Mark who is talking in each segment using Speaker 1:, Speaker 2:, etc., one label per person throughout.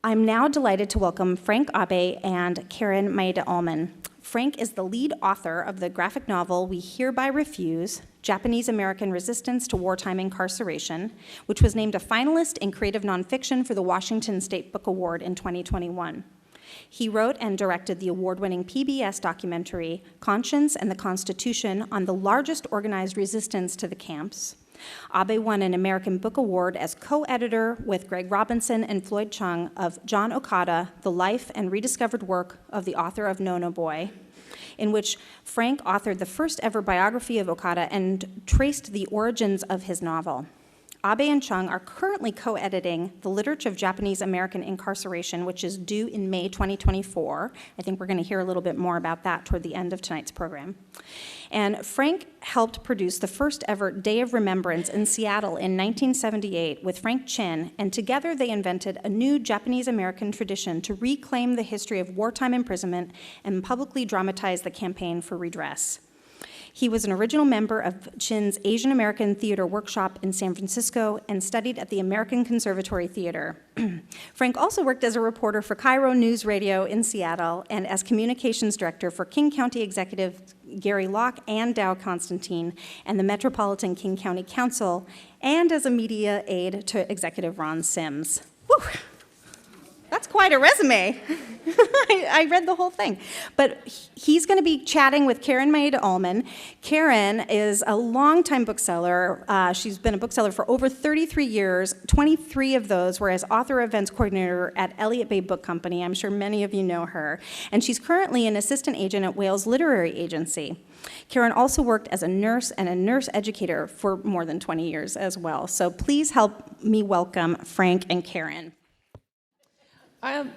Speaker 1: I'm now delighted to welcome Frank Abe and Karen Maeda Allman. Frank is the lead author of the graphic novel We Hereby Refuse, Japanese-American Resistance to Wartime Incarceration, which was named a finalist in creative nonfiction for the Washington State Book Award in 2021. He wrote and directed the award-winning PBS documentary Conscience and the Constitution on the largest organized resistance to the camps. Abe won an American Book Award as co-editor with Greg Robinson and Floyd Chung of John Okada, The Life and Rediscovered Work of the Author of No No Boy, in which Frank authored the first ever biography of Okada and traced the origins of his novel. Abe and Chung are currently co-editing The Literature of Japanese-American Incarceration, which is due in May 2024. I think we're going to hear a little bit more about that toward the end of tonight's program. And Frank helped produce the first ever Day of Remembrance in Seattle in 1978 with Frank Chin, and together they invented a new Japanese-American tradition to reclaim the history of wartime imprisonment and publicly dramatize the campaign for redress. He was an original member of Chin's Asian American Theater Workshop in San Francisco and studied at the American Conservatory Theater. Frank also worked as a reporter for Cairo News Radio in Seattle and as communications director for King County Executive Gary Locke and Dow Constantine and the Metropolitan King County Council, and as a media aide to Executive Ron Sims. Whew. That's quite a resume. I read the whole thing. But he's going to be chatting with Karen Maeda Allman. Karen is a longtime bookseller. She's been a bookseller for over 33 years. 23 of those were as author events coordinator at Elliott Bay Book Company. I'm sure many of you know her. And she's currently an assistant agent at Wales Literary Agency. Karen also worked as a nurse and a nurse educator for more than 20 years as well. So please help me welcome Frank and Karen.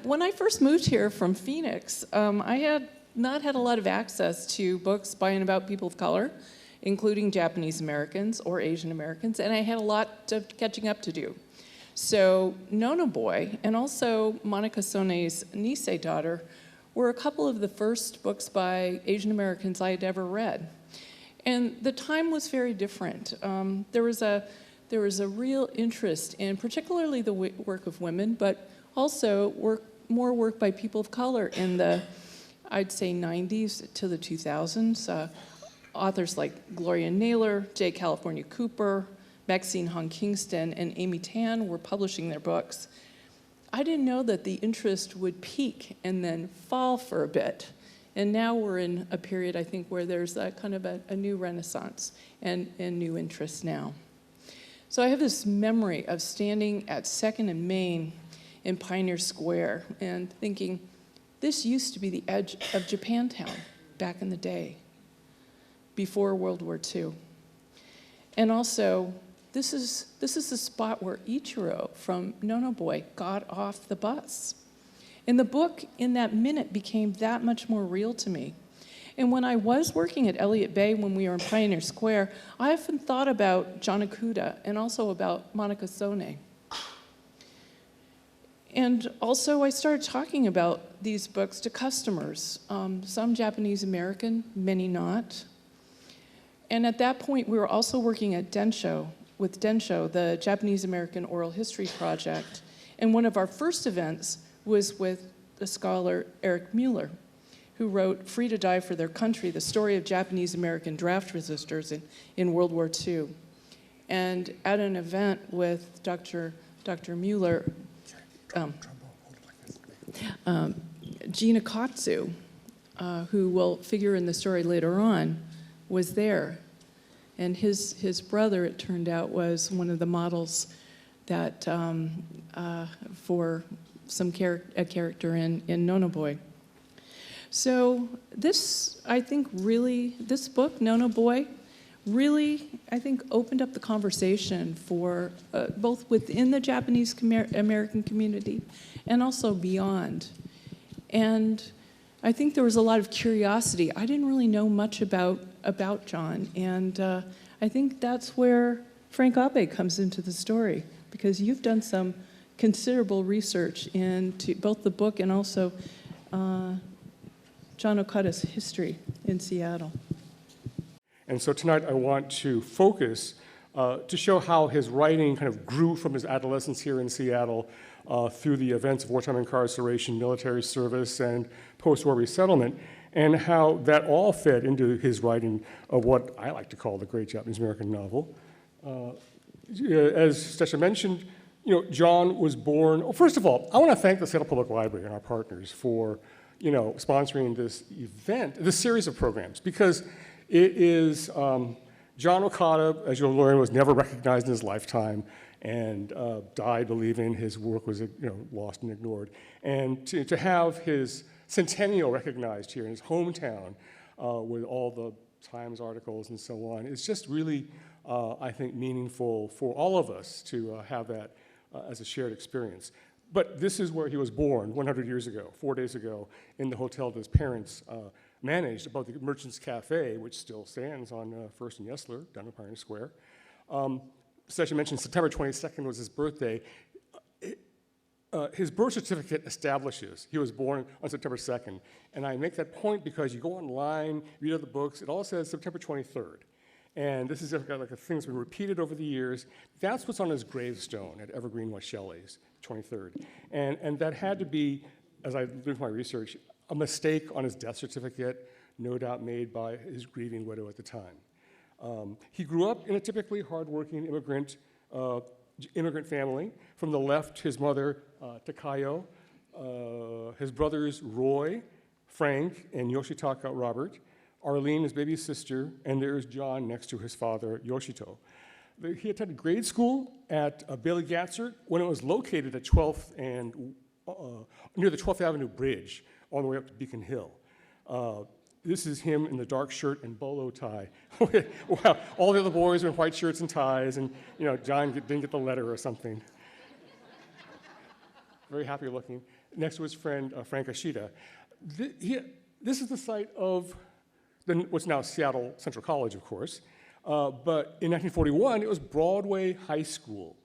Speaker 2: When I first moved here from Phoenix, I had not had a lot of access to books by and about people of color, including Japanese Americans or Asian Americans, and I had a lot of catching up to do. So No No Boy and also Monica Sone's Nisei Daughter were a couple of the first books by Asian Americans I had ever read. And the time was very different. There was a real interest in particularly the work of women, but also more work by people of color in the, I'd say, 90s to the 2000s. Authors like Gloria Naylor, J. California Cooper, Maxine Hong Kingston, and Amy Tan were publishing their books. I didn't know that the interest would peak and then fall for a bit. And now we're in a period, I think, where there's a kind of a new renaissance and new interest now. So I have this memory of standing at 2nd and Main in Pioneer Square and thinking, this used to be the edge of Japantown back in the day, before World War II. And also, this is the spot where Ichiro from No No Boy got off the bus. And the book in that minute became that much more real to me. And when I was working at Elliott Bay when we were in Pioneer Square, I often thought about John Okada and also about Monica Sone. And also, I started talking about these books to customers, some Japanese American, many not. And at that point, we were also working at Densho, with Densho, the Japanese American Oral History Project. And one of our first events was with the scholar Eric Mueller, who wrote Free to Die for Their Country, the story of Japanese American draft resistors in World War II. And at an event with Dr. Mueller, Gina Katsu, who will figure in the story later on, was there. And his brother, it turned out, was one of the models that for a character in No No Boy. So this, I think, really, this book, No No Boy, really, I think, opened up the conversation for both within the Japanese American community and also beyond. And I think there was a lot of curiosity. I didn't really know much about John, and I think that's where Frank Abe comes into the story, because you've done some considerable research into both the book and also John Okada's history in Seattle.
Speaker 3: And so tonight I want to focus to show how his writing kind of grew from his adolescence here in Seattle through the events of wartime incarceration, military service, and post-war resettlement, and how that all fed into his writing of what I like to call the great Japanese-American novel. As Stesha mentioned, John was born. Well, first of all, I want to thank the Seattle Public Library and our partners for, sponsoring this event, this series of programs, because it is John Okada, as you'll learn, was never recognized in his lifetime and died believing his work was, lost and ignored. And to have his centennial recognized here in his hometown with all the Times articles and so on, it's just really, I think, meaningful for all of us to have that as a shared experience. But this is where he was born 100 years ago, 4 days ago, in the hotel that his parents managed above the Merchants Cafe, which still stands on 1st and Yesler, down in Pioneer Square. Stesha mentioned September 22nd was his birthday. His birth certificate establishes he was born on September 2nd. And I make that point because you go online, read other books, it all says September 23rd. And this is like a thing that's been repeated over the years. That's what's on his gravestone at Evergreen West Shelley's, 23rd. And that had to be, as I learned from my research, a mistake on his death certificate, no doubt made by his grieving widow at the time. He grew up in a typically hardworking immigrant family. From the left, his mother, Takayo, his brothers, Roy, Frank, and Yoshitaka Robert, Arlene, his baby sister, and there's John next to his father, Yoshito. He attended grade school at Bailey Gatzert when it was located at 12th and near the 12th Avenue Bridge on the way up to Beacon Hill. This is him in the dark shirt and bolo tie. Wow, all the other boys are in white shirts and ties, and John didn't get the letter or something. Very happy looking. Next to his friend, Frank Ashita. This is the site of what's now Seattle Central College, of course. But in 1941, it was Broadway High School,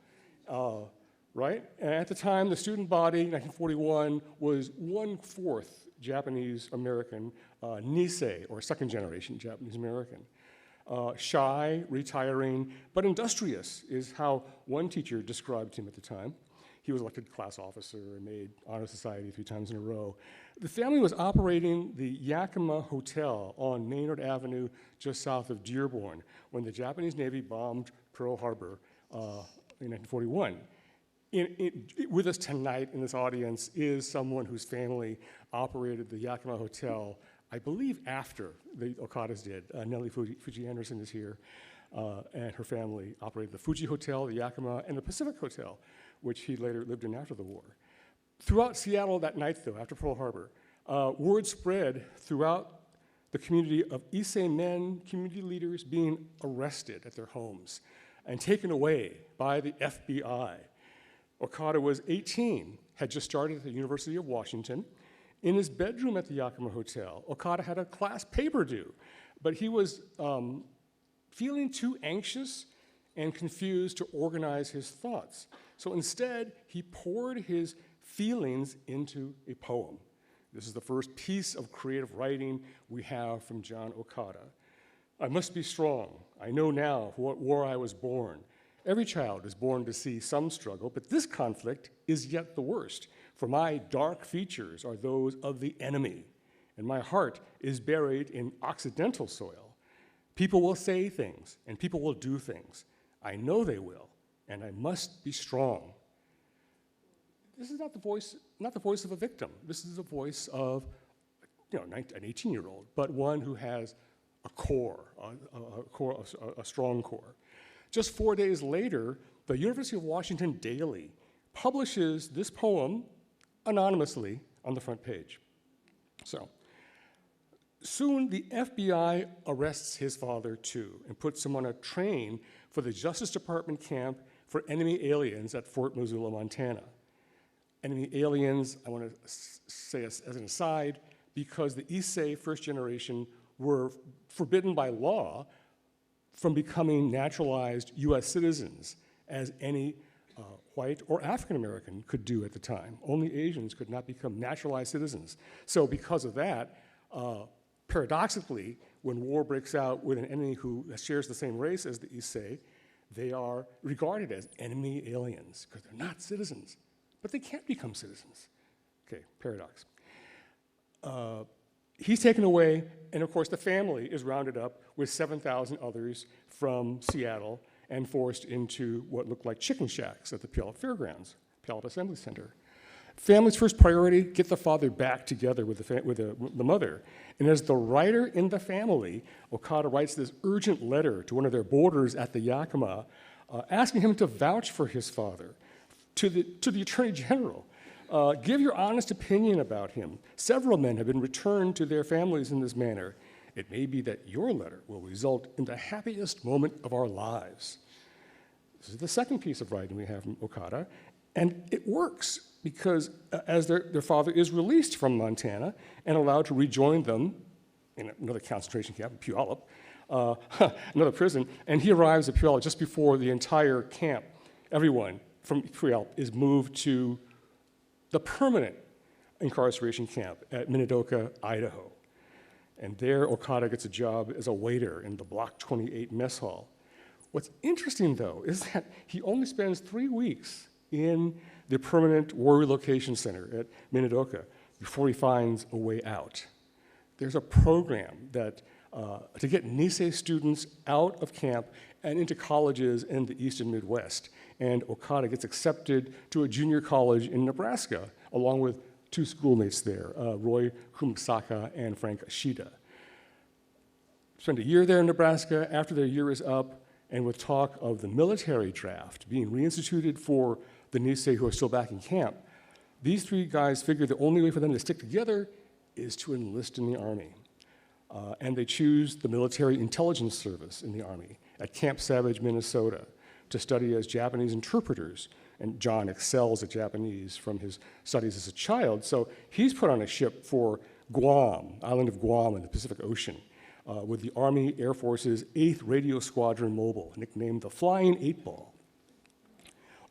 Speaker 3: right? And at the time, the student body in 1941 was 1/4 Japanese American, Nisei, or second generation Japanese American. Shy, retiring, but industrious is how one teacher described him at the time. He was elected class officer and made honor society 3 times in a row. The family was operating the Yakima Hotel on Maynard Avenue just south of Dearborn when the Japanese Navy bombed Pearl Harbor in 1941. With us tonight in this audience is someone whose family operated the Yakima Hotel, I believe after the Okadas did. Nellie Fuji Anderson is here, and her family operated the Fuji Hotel, the Yakima, and the Pacific Hotel, which he later lived in after the war. Throughout Seattle that night, though, after Pearl Harbor, word spread throughout the community of Issei men, community leaders being arrested at their homes and taken away by the FBI. Okada was 18, had just started at the University of Washington. In his bedroom at the Yakima Hotel, Okada had a class paper due, but he was feeling too anxious and confused to organize his thoughts. So instead, he poured his feelings into a poem. This is the first piece of creative writing we have from John Okada. I must be strong. I know now for what war I was born. Every child is born to see some struggle, but this conflict is yet the worst, for my dark features are those of the enemy, and my heart is buried in Occidental soil. People will say things, and people will do things. I know they will, and I must be strong. This is not the voice of a victim. This is the voice of an 18-year-old, but one who has a core, a strong core. Just 4 days later, the University of Washington Daily publishes this poem anonymously on the front page. So, soon the FBI arrests his father too and puts him on a train for the Justice Department camp for enemy aliens at Fort Missoula, Montana. Enemy aliens, I want to say as an aside, because the Issei first generation were forbidden by law from becoming naturalized US citizens, as any white or African American could do at the time. Only Asians could not become naturalized citizens. So because of that, paradoxically, when war breaks out with an enemy who shares the same race as the Issei, they are regarded as enemy aliens because they're not citizens. but they can't become citizens. Okay, paradox. He's taken away, and of course the family is rounded up with 7,000 others from Seattle and forced into what looked like chicken shacks at the Puyallup Fairgrounds, Puyallup Assembly Center. Family's first priority, get the father back together with the mother. And as the writer in the family, Okada writes this urgent letter to one of their boarders at the Yakima, asking him to vouch for his father to the Attorney General. Give your honest opinion about him. Several men have been returned to their families in this manner. It may be that your letter will result in the happiest moment of our lives. This is the second piece of writing we have from Okada, and it works because as their father is released from Montana and allowed to rejoin them in another concentration camp, Puyallup, another prison, and he arrives at Puyallup just before the entire camp, everyone from Puyallup is moved to the permanent incarceration camp at Minidoka, Idaho. And there, Okada gets a job as a waiter in the Block 28 mess hall. What's interesting, though, is that he only spends 3 weeks in the permanent war relocation center at Minidoka before he finds a way out. There's a program that to get Nisei students out of camp and into colleges in the East and Midwest. And Okada gets accepted to a junior college in Nebraska, along with 2 schoolmates there, Roy Kumasaka and Frank Ashida. Spent a year there in Nebraska. After their year is up, and with talk of the military draft being reinstituted for the Nisei who are still back in camp, these 3 guys figure the only way for them to stick together is to enlist in the Army. And they choose the Military Intelligence Service in the Army at Camp Savage, Minnesota, to study as Japanese interpreters. And John excels at Japanese from his studies as a child, so he's put on a ship for Guam, island of Guam in the Pacific Ocean, with the Army Air Force's 8th Radio Squadron Mobile, nicknamed the Flying 8-Ball.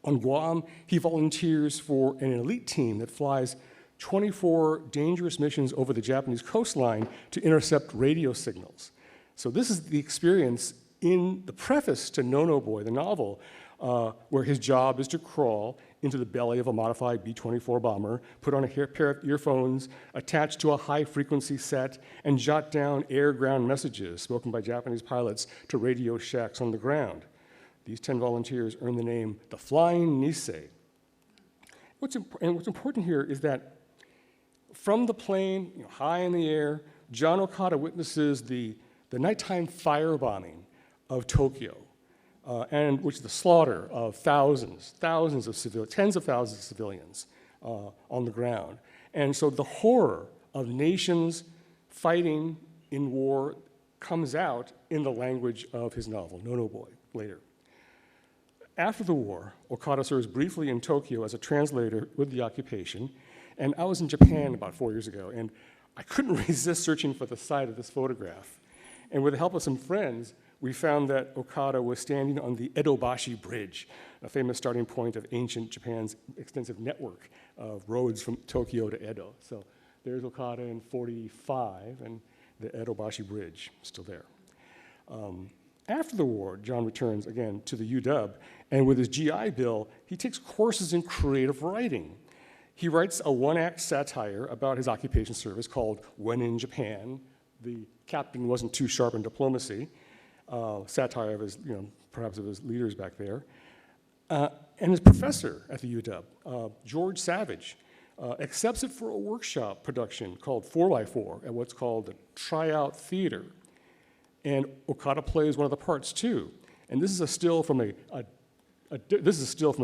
Speaker 3: On Guam, he volunteers for an elite team that flies 24 dangerous missions over the Japanese coastline to intercept radio signals. So this is the experience in the preface to No Boy, the novel, where his job is to crawl into the belly of a modified B-24 bomber, put on a pair of earphones attached to a high-frequency set, and jot down air-ground messages spoken by Japanese pilots to radio shacks on the ground. These 10 volunteers earn the name the Flying Nisei. What's important here is that from the plane, high in the air, John Okada witnesses the nighttime firebombing of Tokyo, and which is the slaughter of thousands of civilians, tens of thousands of civilians on the ground. And so the horror of nations fighting in war comes out in the language of his novel, No Boy, later. After the war, Okada serves briefly in Tokyo as a translator with the occupation, and I was in Japan about 4 years ago, and I couldn't resist searching for the site of this photograph. And with the help of some friends, we found that Okada was standing on the Edobashi Bridge, a famous starting point of ancient Japan's extensive network of roads from Tokyo to Edo. So there's Okada in 45, and the Edobashi Bridge, still there. After the war, John returns again to the UW, and with his GI Bill, he takes courses in creative writing. He writes a 1-act satire about his occupation service called When in Japan. The captain wasn't too sharp in diplomacy, satire of his, perhaps of his leaders back there. And his professor at the UW, George Savage, accepts it for a workshop production called 4x4 at what's called the Tryout Theater. And Okada plays one of the parts too. And this is a still from a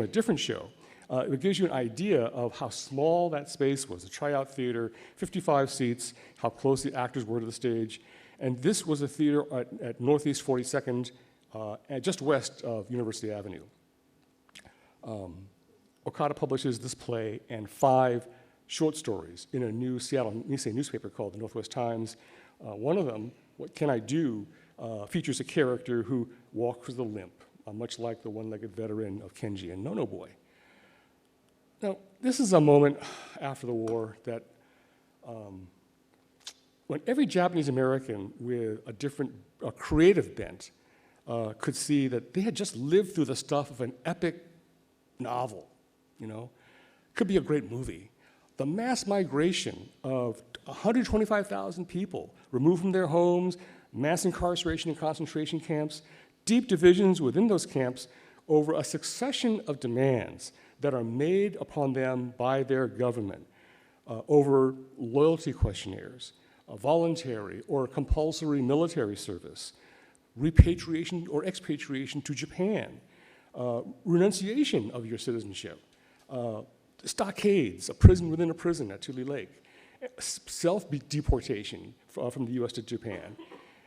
Speaker 3: different show. It gives you an idea of how small that space was, the Tryout Theater, 55 seats, how close the actors were to the stage. And this was a theater at Northeast 42nd, just west of University Avenue. Okada publishes this play and 5 short stories in a new Seattle Nisei newspaper called the Northwest Times. One of them, What Can I Do, features a character who walks with a limp, much like the one-legged veteran of Kenji and No Boy. Now, this is a moment after the war that when every Japanese American with a creative bent could see that they had just lived through the stuff of an epic novel, could be a great movie. The mass migration of 125,000 people removed from their homes, mass incarceration in concentration camps, deep divisions within those camps over a succession of demands that are made upon them by their government over loyalty questionnaires, voluntary or compulsory military service, repatriation or expatriation to Japan, renunciation of your citizenship, stockades, a prison within a prison at Tule Lake, self-deportation from the US to Japan.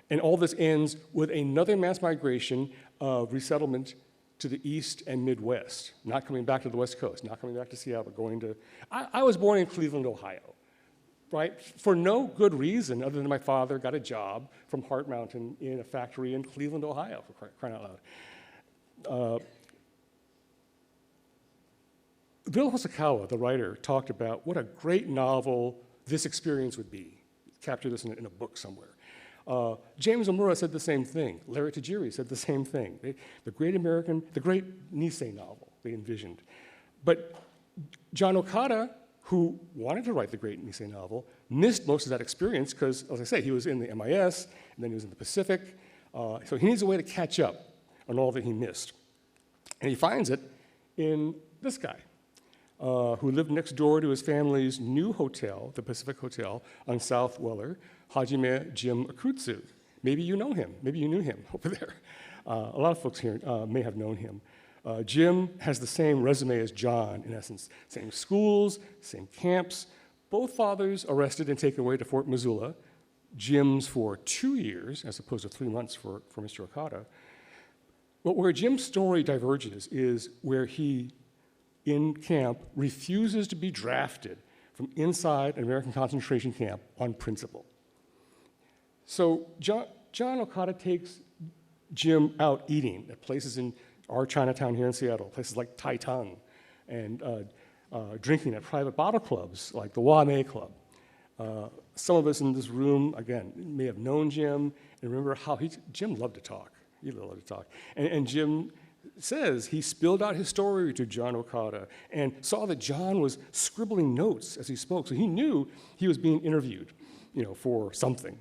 Speaker 3: And all this ends with another mass migration of resettlement to the East and Midwest, not coming back to the West Coast, not coming back to Seattle, but going to, I was born in Cleveland, Ohio, right? For no good reason other than my father got a job from Hart Mountain in a factory in Cleveland, Ohio, for crying out loud. Bill Hosokawa, the writer, talked about what a great novel this experience would be. Capture this in a book somewhere. James Omura said the same thing. Larry Tajiri said the same thing. The great Nisei novel they envisioned. But John Okada, who wanted to write the great Nisei novel, missed most of that experience because, as I say, he was in the MIS, and then he was in the Pacific. So he needs a way to catch up on all that he missed. And he finds it in this guy, who lived next door to his family's new hotel, the Pacific Hotel on South Weller, Hajime Jim Akutsu. Maybe you know him. Maybe you knew him over there. A lot of folks here may have known him. Jim has the same resume as John, in essence. Same schools, same camps. Both fathers arrested and taken away to Fort Missoula. Jim's for 2 years, as opposed to 3 months for Mr. Okada. But where Jim's story diverges is where he, in camp, refuses to be drafted from inside an American concentration camp on principle. So John Okada takes Jim out eating at places in our Chinatown here in Seattle, places like Tai Tung, and drinking at private bottle clubs like the Wame Club. Some of us in this room, again, may have known Jim and remember how Jim loved to talk. He loved to talk. And Jim says he spilled out his story to John Okada and saw that John was scribbling notes as he spoke, so he knew he was being interviewed, for something.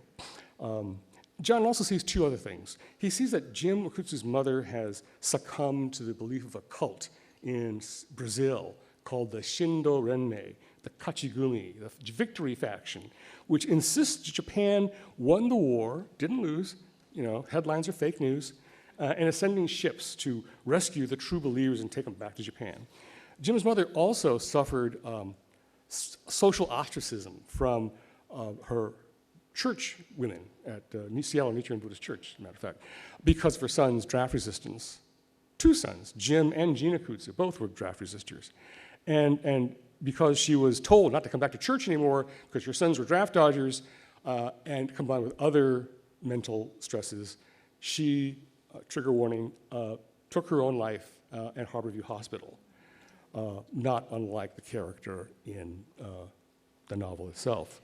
Speaker 3: John also sees two other things. He sees that Jim Okutsu's mother has succumbed to the belief of a cult in Brazil called the Shindo Renmei, the Kachigumi, the victory faction, which insists Japan won the war, didn't lose, headlines are fake news, and is sending ships to rescue the true believers and take them back to Japan. Jim's mother also suffered social ostracism from her church women at Seattle Nichiren Buddhist Church, as a matter of fact, because of her son's draft resistance. 2 sons, Jim and Gina Kutsu, both were draft resistors. And because she was told not to come back to church anymore because your sons were draft dodgers, and combined with other mental stresses, she, trigger warning, took her own life at Harborview Hospital, not unlike the character in the novel itself.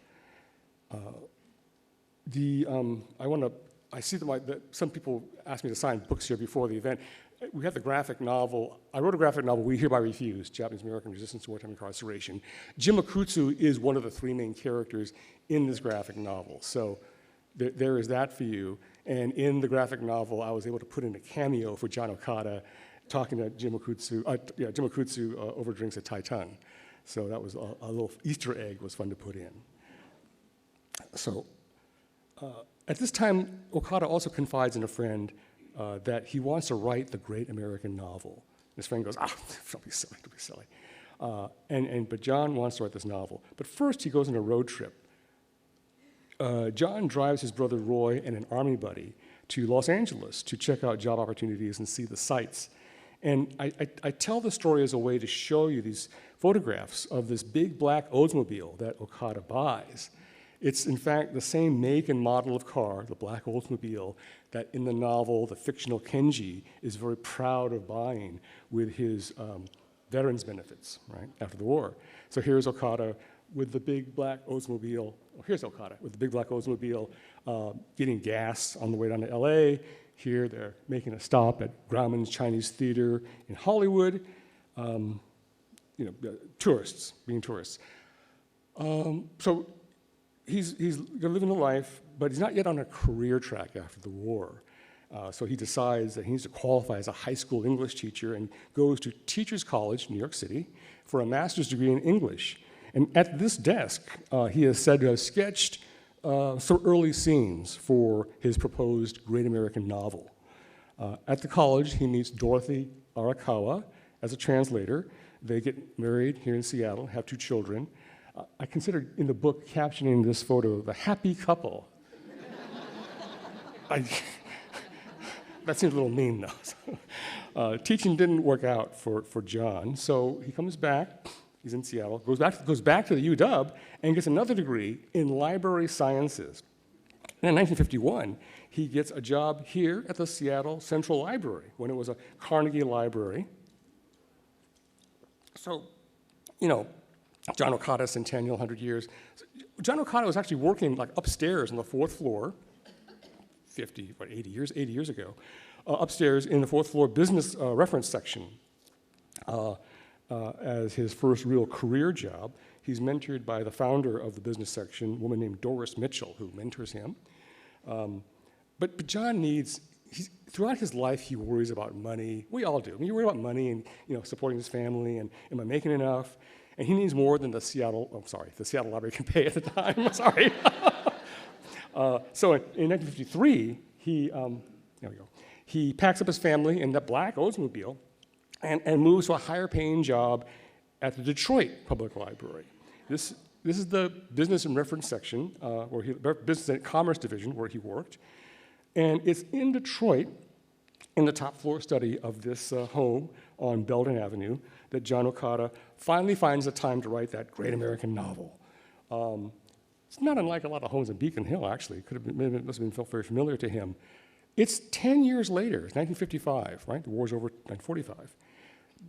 Speaker 3: I see that some people asked me to sign books here before the event. We have the graphic novel. I wrote a graphic novel, We Hereby Refuse, Japanese American Resistance to Wartime Incarceration. Jim Okutsu is one of the 3 main characters in this graphic novel. So there is that for you. And in the graphic novel, I was able to put in a cameo for John Okada talking to Jim Okutsu, Jim Okutsu over drinks at Tai Tung. So that was a little Easter egg was fun to put in. So at this time, Okada also confides in a friend that he wants to write the great American novel. His friend goes, don't be silly, don't be silly. But John wants to write this novel. But first, he goes on a road trip. John drives his brother Roy and an army buddy to Los Angeles to check out job opportunities and see the sights. And I tell the story as a way to show you these photographs of this big black Oldsmobile that Okada buys. It's, in fact, the same make and model of car, the black Oldsmobile, that in the novel, the fictional Kenji is very proud of buying with his veterans benefits, right, after the war. So here's Okada with the big black Oldsmobile. Here's Okada with the big black Oldsmobile getting gas on the way down to LA. Here they're making a stop at Grauman's Chinese Theater in Hollywood. tourists, being tourists. So he's living a life, but he's not yet on a career track after the war. So he decides that he needs to qualify as a high school English teacher and goes to Teachers College, New York City, for a master's degree in English. And at this desk, he is said to have sketched some early scenes for his proposed great American novel. At the college, he meets Dorothy Arakawa as a translator. They get married here in Seattle, have 2 children. I considered in the book captioning this photo the happy couple. That seems a little mean, though. Teaching didn't work out for John, so he comes back. He's in Seattle, goes back to the UW, and gets another degree in library sciences. And in 1951, he gets a job here at the Seattle Central Library, when it was a Carnegie Library. So, John Okada Centennial, 100 years. John Okada was actually working like upstairs on the 4th floor, 80 years ago, upstairs in the 4th floor business reference section. As his first real career job. He's mentored by the founder of the business section, a woman named Doris Mitchell, who mentors him. But John throughout his life, he worries about money. We all do. I mean, you worry about money and supporting his family and am I making enough? And he needs more than the Seattle Library can pay at the time. Sorry. So in 1953, he packs up his family in that black Oldsmobile and moves to a higher paying job at the Detroit Public Library. This is the business and reference section, business and commerce division where he worked. And it's in Detroit, in the top floor study of this home on Belden Avenue, that John Okada finally finds the time to write that great American novel. It's not unlike a lot of homes in Beacon Hill, actually. It must have felt very familiar to him. It's 10 years later, it's 1955, right? The war's over in 1945.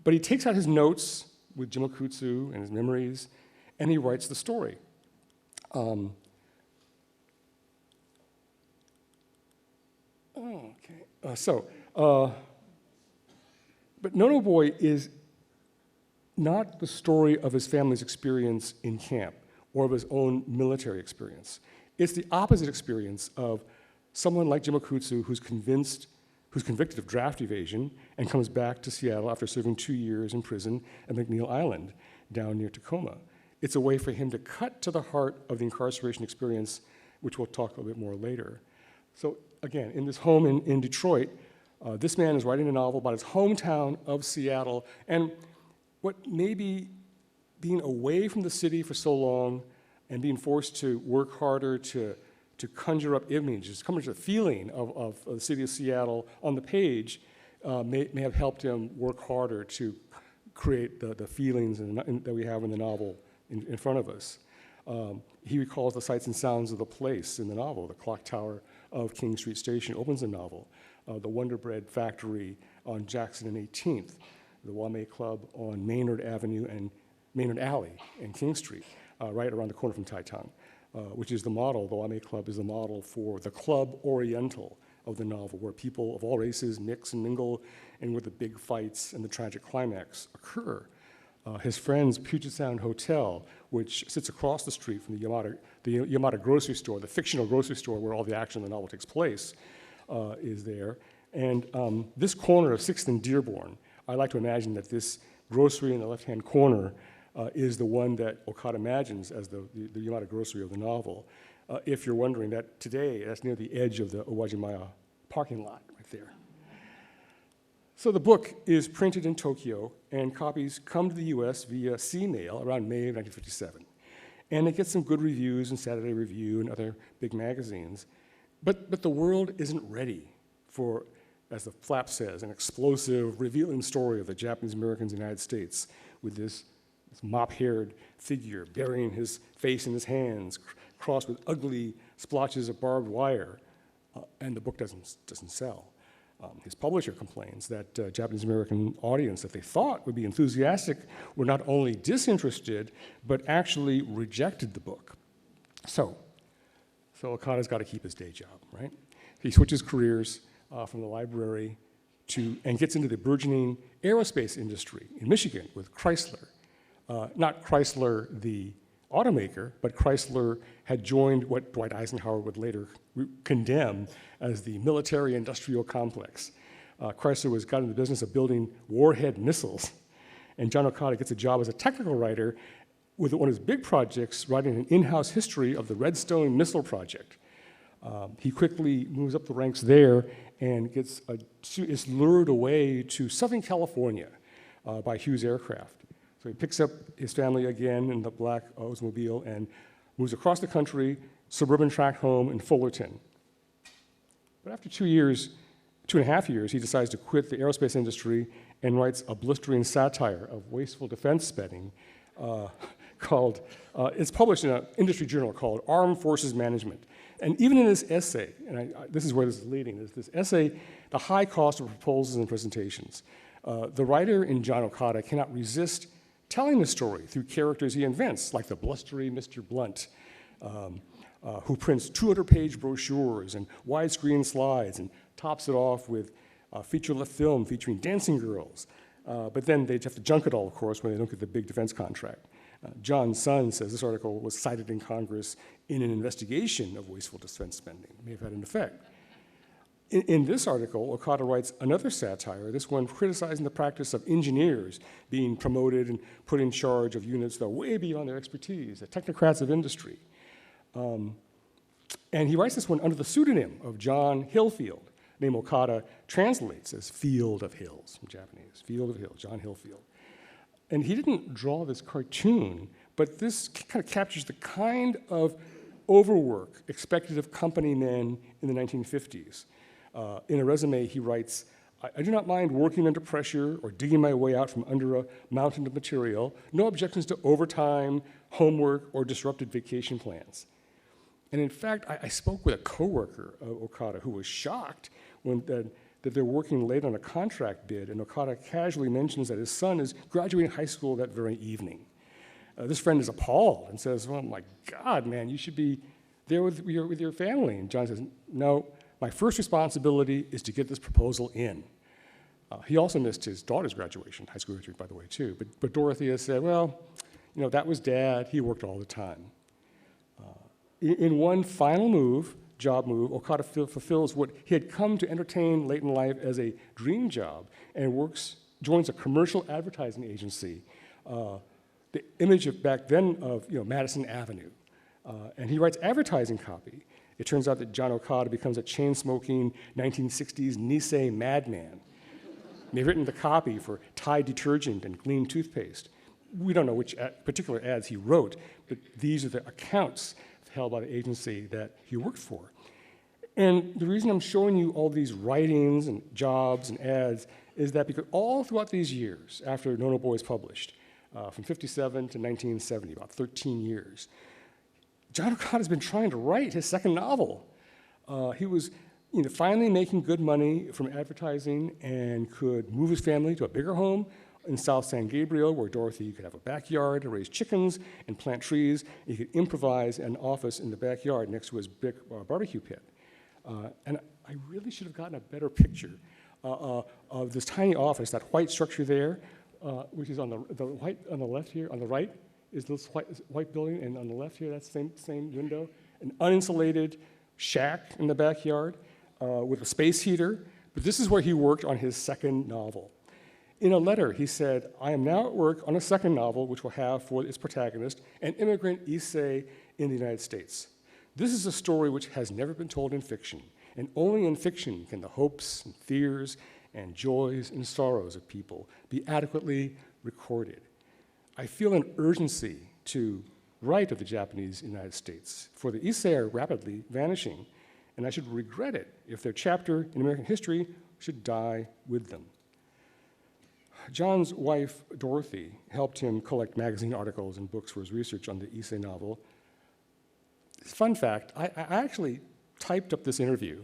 Speaker 3: But he takes out his notes with Jim Okutsu and his memories, and he writes the story. But Nono Boy is not the story of his family's experience in camp or of his own military experience. It's the opposite experience of someone like Jim Okutsu who's convicted of draft evasion and comes back to Seattle after serving 2 years in prison at McNeil Island down near Tacoma. It's a way for him to cut to the heart of the incarceration experience, which we'll talk a little bit more later. So again, in this home in Detroit, this man is writing a novel about his hometown of Seattle and what maybe being away from the city for so long and being forced to work harder to conjure up images, conjure the feeling of the city of Seattle on the page may have helped him work harder to create the feelings that we have in the novel in front of us. He recalls the sights and sounds of the place in the novel. The clock tower of King Street Station opens the novel. The Wonder Bread Factory on Jackson and 18th. The Wame Club on Maynard Avenue and Maynard Alley and King Street, right around the corner from Chinatown, which is the model. The Wame Club is the model for the Club Oriental of the novel, where people of all races mix and mingle and where the big fights and the tragic climax occur. His friend's Puget Sound Hotel, which sits across the street from the Yamada grocery store, the fictional grocery store where all the action in the novel takes place, is there. And this corner of 6th and Dearborn, I like to imagine that this grocery in the left-hand corner is the one that Okada imagines as the Yamada grocery of the novel. If you're wondering that today, that's near the edge of the Owajimaya parking lot right there. So the book is printed in Tokyo, and copies come to the US via sea mail around May of 1957. And it gets some good reviews in Saturday Review and other big magazines. But the world isn't ready for, as the flap says, an explosive, revealing story of the Japanese Americans in the United States with this mop-haired figure burying his face in his hands, crossed with ugly splotches of barbed wire, and the book doesn't sell. His publisher complains that Japanese American audience that they thought would be enthusiastic were not only disinterested, but actually rejected the book. So Okada's got to keep his day job, right? He switches careers from the library and gets into the burgeoning aerospace industry in Michigan with Chrysler. Not Chrysler, the automaker, but Chrysler had joined what Dwight Eisenhower would later condemn as the military-industrial complex. Chrysler got in the business of building warhead missiles, and John Okada gets a job as a technical writer with one of his big projects, writing an in-house history of the Redstone missile project. He quickly moves up the ranks there and is lured away to Southern California by Hughes Aircraft. So he picks up his family again in the black Oldsmobile and moves across the country, suburban tract home in Fullerton. But after 2.5 years, he decides to quit the aerospace industry and writes a blistering satire of wasteful defense spending called, it's published in an industry journal called Armed Forces Management. And even in this essay, and this is where this is leading, is this essay, The High Cost of Proposals and Presentations. The writer in John Okada cannot resist telling the story through characters he invents, like the blustery Mr. Blunt, who prints 200-page brochures and widescreen slides and tops it off with feature-length film featuring dancing girls. But then they have to junk it all, of course, when they don't get the big defense contract. John's son says this article was cited in Congress in an investigation of wasteful defense spending. It may have had an effect. In this article, Okada writes another satire, this one criticizing the practice of engineers being promoted and put in charge of units that are way beyond their expertise, the technocrats of industry. And he writes this one under the pseudonym of John Hillfield. Name Okada translates as Field of Hills from Japanese, Field of Hills, John Hillfield. And he didn't draw this cartoon, but this kind of captures the kind of overwork expected of company men in the 1950s. In a resume, he writes, I do not mind working under pressure or digging my way out from under a mountain of material. No objections to overtime, homework, or disrupted vacation plans. And in fact, I spoke with a coworker of Okada who was shocked that they're working late on a contract bid, and Okada casually mentions that his son is graduating high school that very evening. This friend is appalled and says, well, my God, man, you should be there with your family. And John says, no, my first responsibility is to get this proposal in. He also missed his daughter's graduation, high school graduation, by the way, too. But Dorothea said, well, that was Dad. He worked all the time. In one final job move, Okada fulfills what he had come to entertain late in life as a dream job and joins a commercial advertising agency, the image back then of Madison Avenue. And he writes advertising copy. It turns out that John Okada becomes a chain-smoking 1960s Nisei madman. They've written the copy for Tide detergent and Gleam toothpaste. We don't know which particular ads he wrote, but these are the accounts held by the agency that he worked for. And the reason I'm showing you all these writings and jobs and ads is that because all throughout these years, after No No Boy is published, from 57 to 1970, about 13 years, John Okada's been trying to write his second novel. He was finally making good money from advertising and could move his family to a bigger home in South San Gabriel, where Dorothy could have a backyard to raise chickens and plant trees. He could improvise an office in the backyard next to his big barbecue pit. And I really should have gotten a better picture of this tiny office, that white structure there, which is on the left here, on the right is this white building, and on the left here, that's the same window, an uninsulated shack in the backyard with a space heater. But this is where he worked on his second novel. In a letter, he said, I am now at work on a second novel, which will have for its protagonist an immigrant Issei in the United States. This is a story which has never been told in fiction, and only in fiction can the hopes and fears and joys and sorrows of people be adequately recorded. I feel an urgency to write of the Japanese United States, for the Issei are rapidly vanishing, and I should regret it if their chapter in American history should die with them. John's wife, Dorothy, helped him collect magazine articles and books for his research on the Issei novel. Fun fact, I actually typed up this interview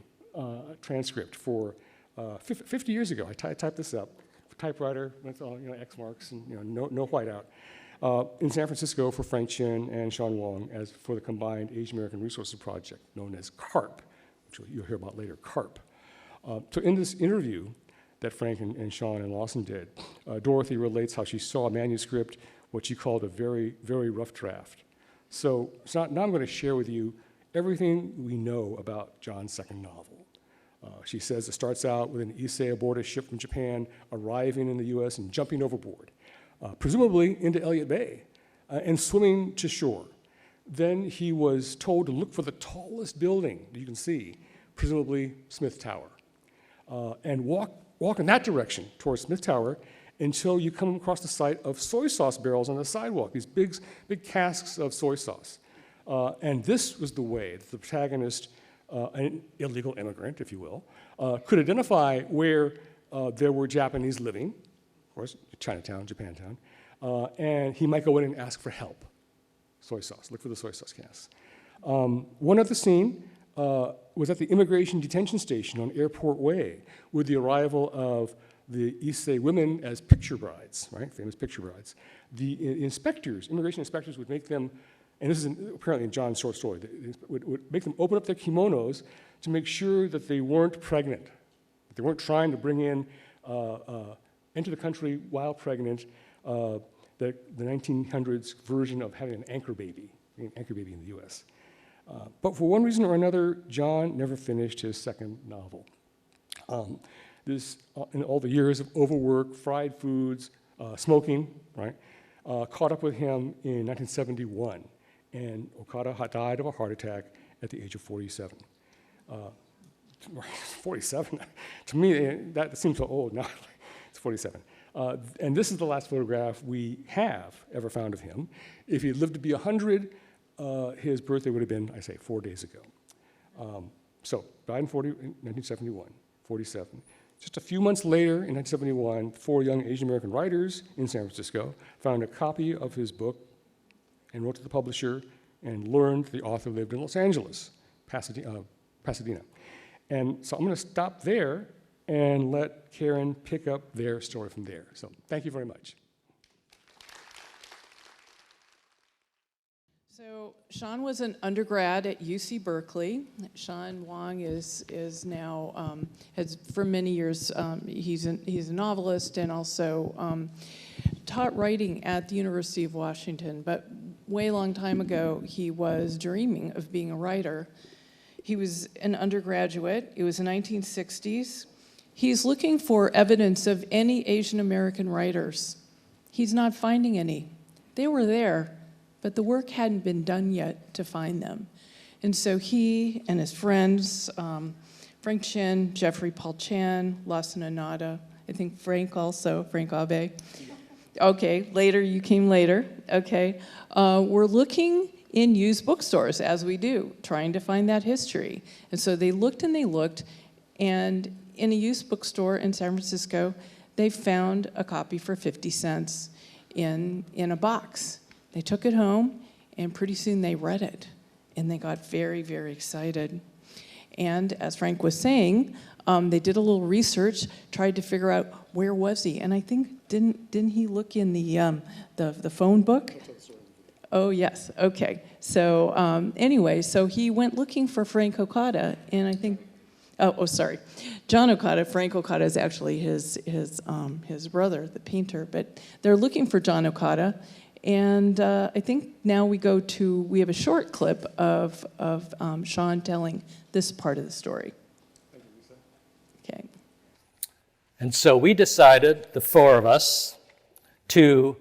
Speaker 3: transcript for 50 years ago. I typed this up, typewriter, that's all, X marks, and no whiteout, in San Francisco for Frank Chin and Shawn Wong as for the combined Asian American Resources Project known as CARP, which you'll hear about later, CARP. So in this interview that Frank and Shawn and Lawson did, Dorothy relates how she saw a manuscript what she called a very, very rough draft. So now I'm going to share with you everything we know about John's second novel. She says it starts out with an Issei aboard a ship from Japan, arriving in the US and jumping overboard, presumably into Elliott Bay, and swimming to shore. Then he was told to look for the tallest building that you can see, presumably Smith Tower, and walk in that direction towards Smith Tower until you come across the sight of soy sauce barrels on the sidewalk, these big casks of soy sauce. And this was the way that the protagonist, an illegal immigrant, if you will, could identify where there were Japanese living, of course, Chinatown, Japantown, and he might go in and ask for help. Soy sauce, look for the soy sauce casks. One other scene was at the immigration detention station on Airport Way with the arrival of the Issei women as picture brides, right, famous picture brides. The inspectors, immigration inspectors would make them, and this is apparently in John's short story, would make them open up their kimonos to make sure that they weren't pregnant, that they weren't trying to bring in, into the country while pregnant, the 1900s version of having an anchor baby in the US. But for one reason or another, John never finished his second novel. In all the years of overwork, fried foods, smoking, right, caught up with him in 1971, and Okada died of a heart attack at the age of 47. 47? To me, that seems so old now. It's 47. And this is the last photograph we have ever found of him. If he lived to be 100, his birthday would have been, I say, 4 days ago. So, died in 1971, 47. Just a few months later, in 1971, 4 young Asian American writers in San Francisco found a copy of his book and wrote to the publisher and learned the author lived in Los Angeles, Pasadena. And so I'm going to stop there and let Karen pick up their story from there. So thank you very much.
Speaker 2: So Shawn was an undergrad at UC Berkeley. Shawn Wong is now, has for many years, he's a novelist and also taught writing at the University of Washington. But way long time ago, he was dreaming of being a writer. He was an undergraduate. It was the 1960s. He's looking for evidence of any Asian American writers. He's not finding any. They were there, but the work hadn't been done yet to find them. And so he and his friends, Frank Chin, Jeffrey Paul Chan, Lawson Anada, I think Frank also, Frank Abe. Okay, later, you came later, okay. We're looking in used bookstores, as we do, trying to find that history. And so they looked, and in a used bookstore in San Francisco, they found a copy for 50 cents in a box. They took it home, and pretty soon they read it, and they got very, very excited. And as Frank was saying, they did a little research, tried to figure out where was he, and I think didn't he look in the phone book? Oh yes, okay. So anyway, so he went looking for Frank Okada, and I think. Sorry. John Okada, Frank Okada is actually his brother, the painter, but they're looking for John Okada, and I think now we have a short clip of Shawn telling this part of the story.
Speaker 3: Thank you, Lisa.
Speaker 2: Okay.
Speaker 4: And so we decided, the 4 of us, to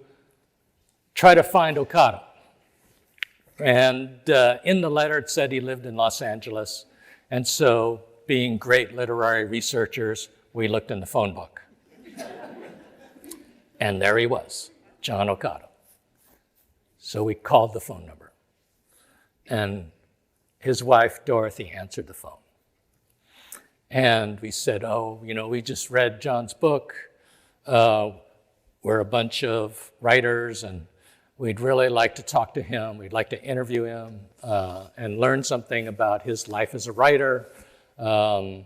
Speaker 4: try to find Okada. And in the letter it said he lived in Los Angeles, and so being great literary researchers, we looked in the phone book. And there he was, John Okada. So we called the phone number. And his wife, Dorothy, answered the phone. And we said, we just read John's book. We're a bunch of writers, and we'd really like to talk to him. We'd like to interview him and learn something about his life as a writer. And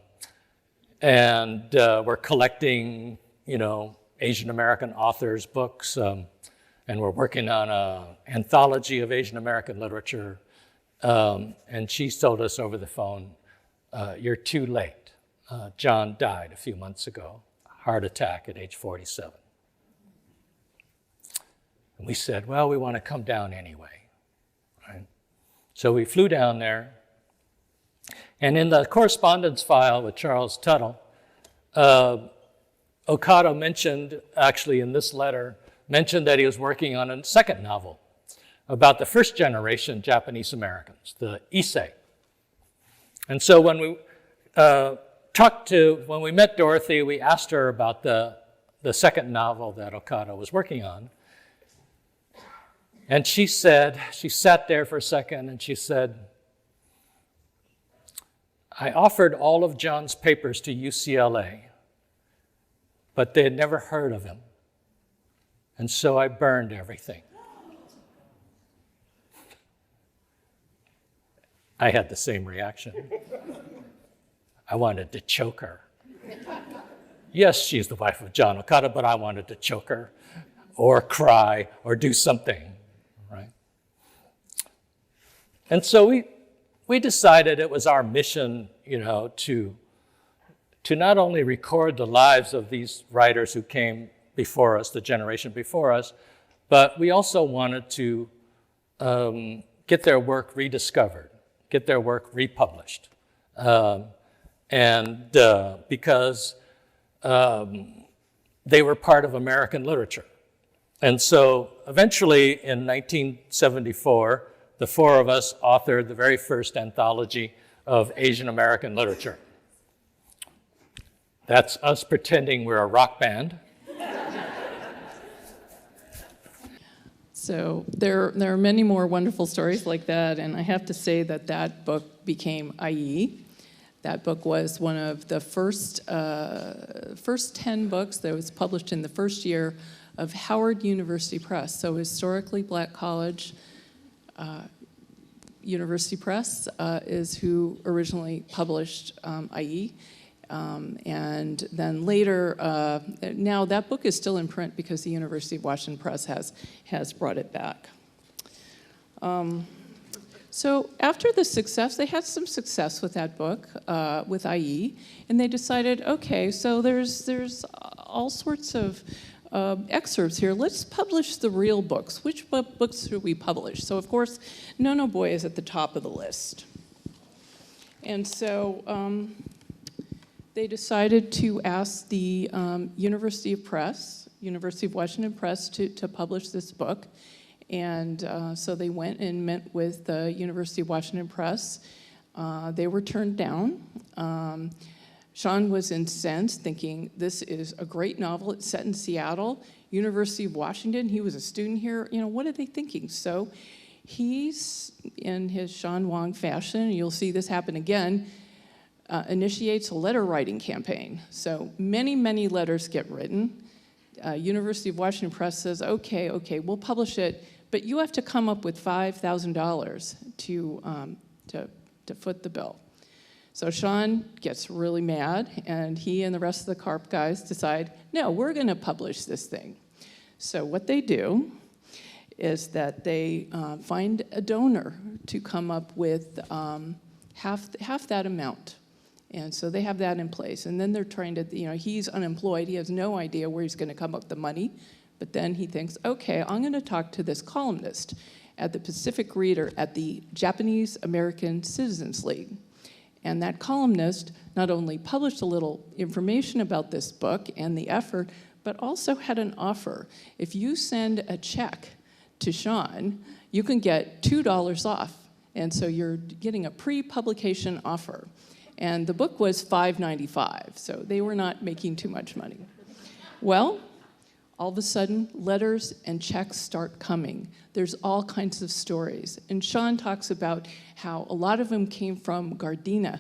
Speaker 4: we're collecting, Asian American authors' books, and we're working on an anthology of Asian American literature. And she told us over the phone, you're too late. John died a few months ago, heart attack at age 47. And we said, well, we want to come down anyway. Right? So we flew down there. And in the correspondence file with Charles Tuttle, Okada mentioned, actually in this letter, mentioned that he was working on a second novel about the first generation Japanese Americans, the Issei. And so when we when we met Dorothy, we asked her about the second novel that Okada was working on. And she said, she sat there for a second and she said, I offered all of John's papers to UCLA, but they had never heard of him. And so I burned everything. I had the same reaction. I wanted to choke her. Yes, she's the wife of John Okada, but I wanted to choke her or cry or do something, right? And so we decided it was our mission, to not only record the lives of these writers who came before us, the generation before us, but we also wanted to get their work rediscovered, get their work republished. Because they were part of American literature. And so eventually in 1974, the four of us authored the very first anthology of Asian American literature. That's us pretending we're a rock band.
Speaker 2: So there are many more wonderful stories like that, and I have to say that book became IE. That book was one of the first 10 books that was published in the first year of Howard University Press. So historically black college, University Press is who originally published IE. And then later, now that book is still in print because the University of Washington Press has brought it back. So after the success, they had some success with that book, with IE, and they decided, okay, so there's all sorts of excerpts here. Let's publish the real books. Which books should we publish? So of course, No No Boy is at the top of the list. And so they decided to ask the University of Washington Press to publish this book. And so they went and met with the University of Washington Press. They were turned down. Shawn was incensed, thinking this is a great novel. It's set in Seattle, University of Washington. He was a student here. What are they thinking? So he's, in his Shawn Wong fashion, and you'll see this happen again, initiates a letter writing campaign. So many, many letters get written. University of Washington Press says, okay, we'll publish it, but you have to come up with $5,000 to foot the bill. So Shawn gets really mad, and he and the rest of the CARP guys decide, no, we're going to publish this thing. So what they do is that they find a donor to come up with half that amount. And so they have that in place. And then they're trying to, he's unemployed. He has no idea where he's going to come up with the money. But then he thinks, okay, I'm going to talk to this columnist at the Pacific Reader at the Japanese American Citizens League. And that columnist not only published a little information about this book and the effort, but also had an offer. If you send a check to Shawn, you can get $2 off. And so you're getting a pre-publication offer. And the book was $5.95, so they were not making too much money. Well, all of a sudden, letters and checks start coming. There's all kinds of stories. And Shawn talks about how a lot of them came from Gardena,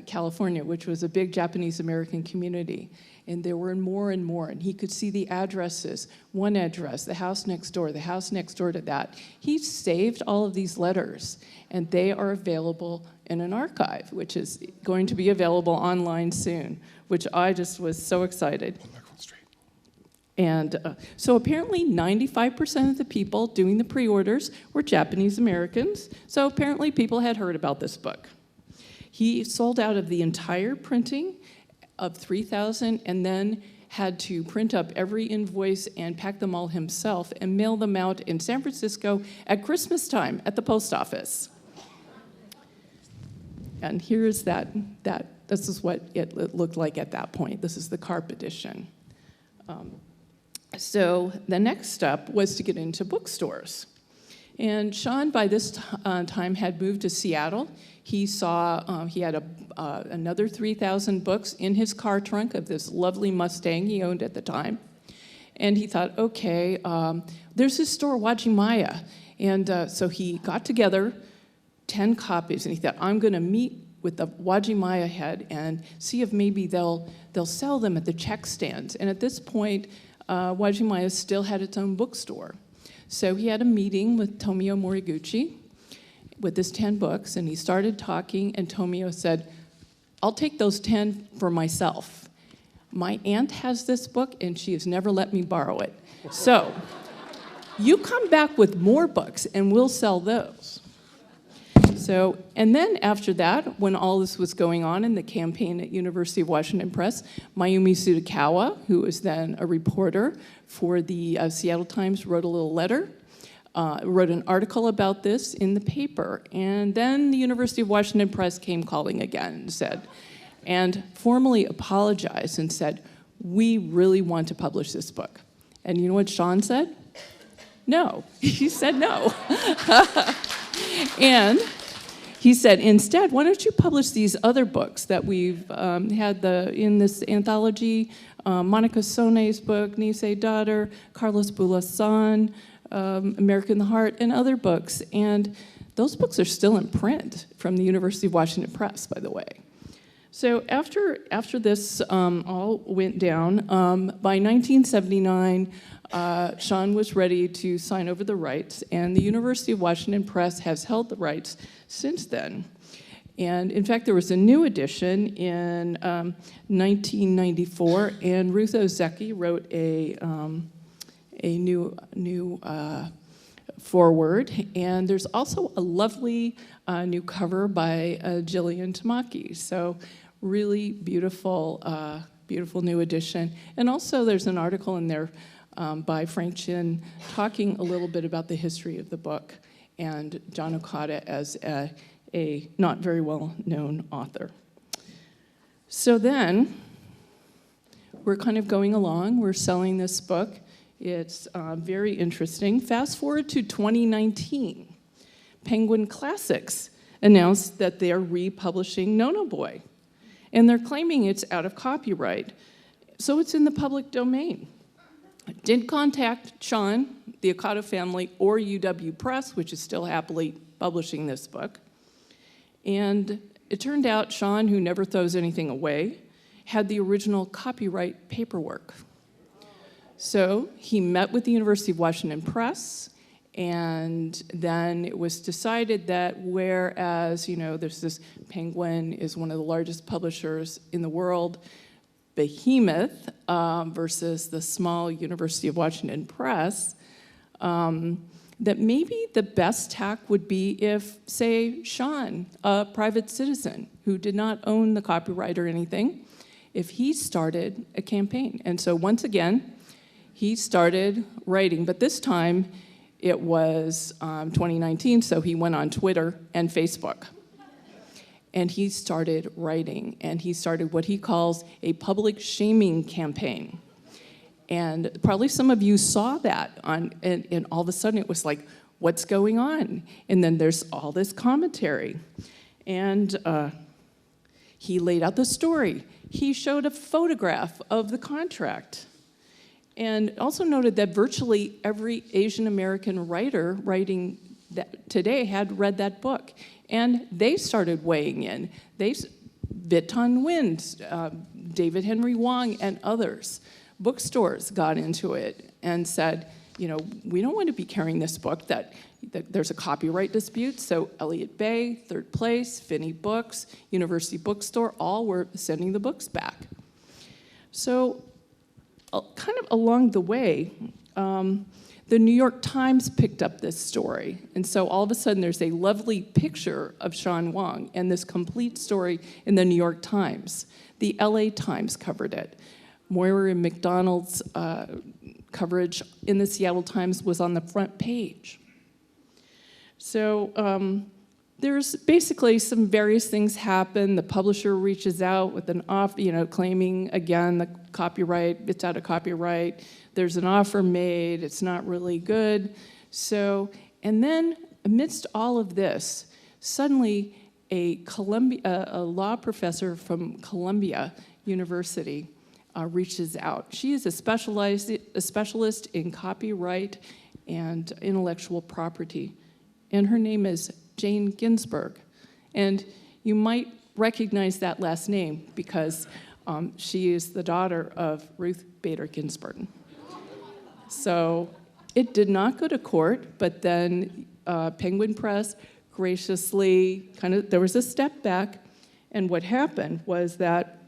Speaker 2: California, which was a big Japanese American community. And there were more and more, and he could see the addresses, one address, the house next door to that. He saved all of these letters, and they are available in an archive, which is going to be available online soon, which I just was so excited. And so apparently 95% of the people doing the pre-orders were Japanese Americans, so apparently people had heard about this book. He sold out of the entire printing of 3,000 and then had to print up every invoice and pack them all himself and mail them out in San Francisco at Christmas time at the post office. And here's this is what it looked like at that point. This is the CARP edition. So the next step was to get into bookstores. And Shawn, by this time, had moved to Seattle. He saw, he had another 3,000 books in his car trunk of this lovely Mustang he owned at the time. And he thought, okay, there's this store, Wajimaya. And so he got together 10 copies, and he thought, I'm going to meet with the Wajimaya head and see if maybe they'll sell them at the check stands. And at this point, Wajimaya still had its own bookstore. So he had a meeting with Tomio Moriguchi with his 10 books, and he started talking, and Tomio said, I'll take those 10 for myself. My aunt has this book, and she has never let me borrow it. So you come back with more books, and we'll sell those. So, and then after that, when all this was going on in the campaign at University of Washington Press, Mayumi Tsutakawa, who was then a reporter for the Seattle Times, wrote a little letter, wrote an article about this in the paper. And then the University of Washington Press came calling again and formally apologized and said, we really want to publish this book. And you know what Shawn said? No. He said no. And he said, instead, why don't you publish these other books that we've had in this anthology, Monica Sone's book, Nisei Daughter, Carlos Bulasan, America in the Heart, and other books. And those books are still in print from the University of Washington Press, by the way. So after this all went down, by 1979, Shawn was ready to sign over the rights, and the University of Washington Press has held the rights since then. And in fact, there was a new edition in 1994, and Ruth Ozeki wrote a new foreword, and there's also a lovely new cover by Jillian Tamaki. So really beautiful, beautiful new edition. And also there's an article in there by Frank Chin talking a little bit about the history of the book and John Okada as a not very well-known author. So then, we're kind of going along. We're selling this book. It's very interesting. Fast forward to 2019. Penguin Classics announced that they're republishing Nono Boy, and they're claiming it's out of copyright, so it's in the public domain. Didn't contact Shawn, the Okada family, or UW Press, which is still happily publishing this book. And it turned out Shawn, who never throws anything away, had the original copyright paperwork. So he met with the University of Washington Press, and then it was decided that whereas, there's this Penguin is one of the largest publishers in the world, behemoth versus the small University of Washington Press, that maybe the best tack would be if, say, Shawn, a private citizen who did not own the copyright or anything, if he started a campaign. And so once again, he started writing, but this time it was 2019, so he went on Twitter and Facebook. And he started writing, and he started what he calls a public shaming campaign. And probably some of you saw that, and all of a sudden it was like, what's going on? And then there's all this commentary. And he laid out the story. He showed a photograph of the contract. And also noted that virtually every Asian American writer writing today had read that book. And they started weighing in. Viton Nguyen, David Henry Wong, and others. Bookstores got into it and said, we don't want to be carrying this book that there's a copyright dispute. So Elliott Bay, Third Place, Finney Books, University Bookstore, all were sending the books back. So kind of along the way, the New York Times picked up this story. And so all of a sudden there's a lovely picture of Shawn Wong and this complete story in the New York Times. The LA Times covered it. Moira McDonald's coverage in the Seattle Times was on the front page. So there's basically some various things happen. The publisher reaches out with an offer, claiming, again, the copyright, it's out of copyright. There's an offer made, it's not really good. So, and then amidst all of this, suddenly a law professor from Columbia University reaches out. She is a specialist in copyright and intellectual property, and her name is Jane Ginsburg. And you might recognize that last name because she is the daughter of Ruth Bader Ginsburg. So it did not go to court, but then Penguin Press graciously there was a step back, and what happened was that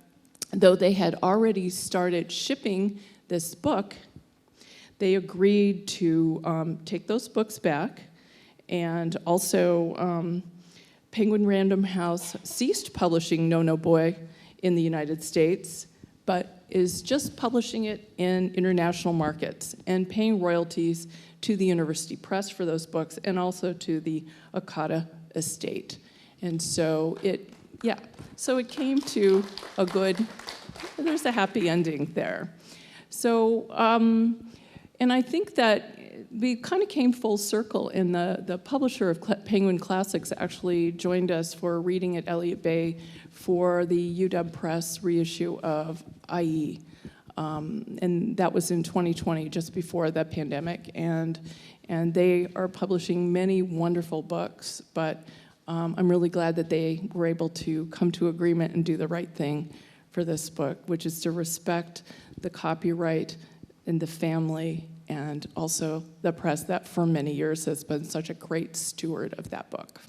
Speaker 2: though they had already started shipping this book, they agreed to take those books back, and also Penguin Random House ceased publishing No No Boy in the United States, but is just publishing it in international markets and paying royalties to the University Press for those books and also to the Okada estate. And so it came to a good, there's a happy ending there. So, and I think that we kind of came full circle, and the publisher of Penguin Classics actually joined us for a reading at Elliott Bay for the UW Press reissue of IE. And that was in 2020, just before the pandemic. And they are publishing many wonderful books, but I'm really glad that they were able to come to agreement and do the right thing for this book, which is to respect the copyright and the family and also the press that for many years has been such a great steward of that book.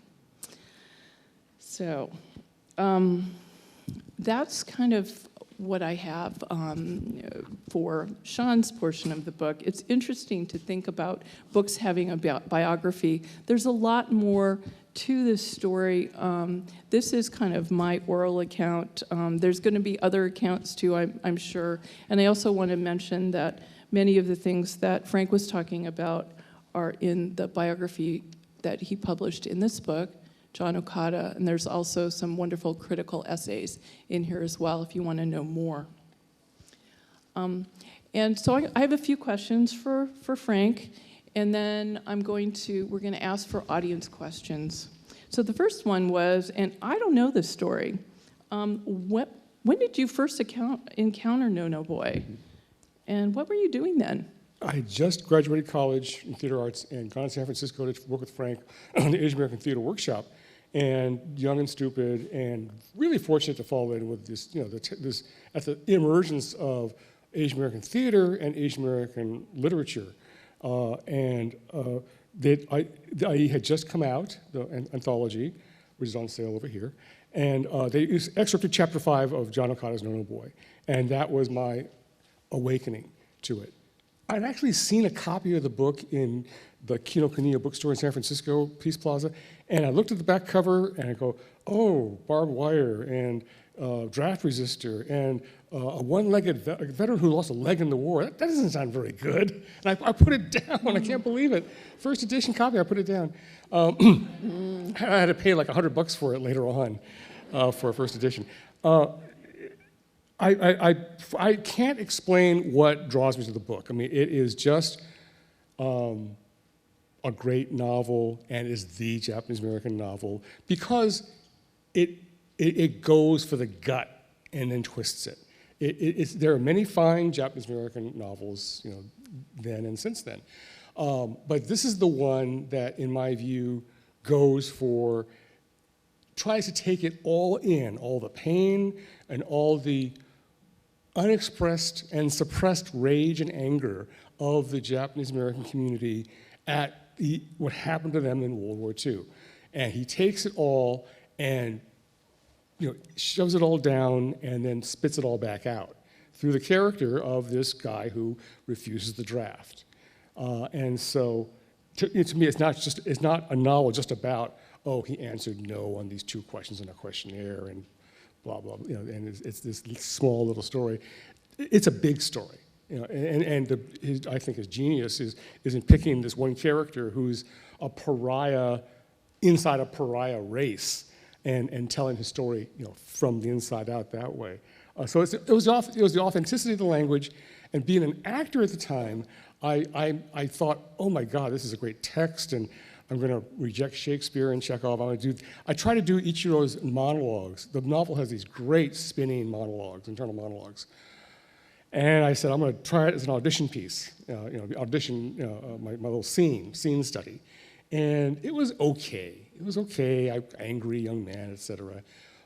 Speaker 2: So that's kind of what I have for Shawn's portion of the book. It's interesting to think about books having a biography. There's a lot more to this story. This is kind of my oral account. There's going to be other accounts too, I'm sure. And I also want to mention that many of the things that Frank was talking about are in the biography that he published in this book, John Okada, and there's also some wonderful critical essays in here as well if you want to know more. And so I have a few questions for Frank, and then we're going to ask for audience questions. So the first one was, and I don't know this story, when did you first encounter No No Boy? And what were you doing then?
Speaker 3: I just graduated college in theater arts and gone to San Francisco to work with Frank on the Asian American Theater Workshop. And young and stupid, and really fortunate to fall in with this, this at the emergence of Asian American theater and Asian American literature. The IE had just come out, the anthology, which is on sale over here, and they excerpted chapter 5 of John Okada's No No Boy, and that was my awakening to it. I'd actually seen a copy of the book in the Kinokuniya bookstore in San Francisco, Peace Plaza, and I looked at the back cover and I go, oh, barbed wire and draft resistor and a one-legged veteran who lost a leg in the war. That doesn't sound very good. And I put it down. I can't believe it. First edition copy, I put it down. I had to pay like $100 for it later on for a first edition. I can't explain what draws me to the book. I mean, it is just a great novel and is the Japanese-American novel because it goes for the gut and then twists it. There are many fine Japanese-American novels, then and since then. But this is the one that, in my view, tries to take it all in, all the pain and all the unexpressed and suppressed rage and anger of the Japanese-American community at what happened to them in World War II. And he takes it all and shoves it all down and then spits it all back out through the character of this guy who refuses the draft. And so to me, it's not a novel just about, oh, he answered no on these 2 questions in a questionnaire and blah, blah, and it's this small little story. it's a big story. I think his genius is in picking this one character who's a pariah inside a pariah race and telling his story, from the inside out that way. So it was the authenticity of the language, and being an actor at the time, I thought, oh my God, this is a great text, and I'm going to reject Shakespeare and Chekhov. I try to do Ichiro's monologues. The novel has these great spinning monologues, internal monologues. And I said, I'm going to try it as an audition piece, my little scene study. And it was okay. It was okay, angry young man, et cetera.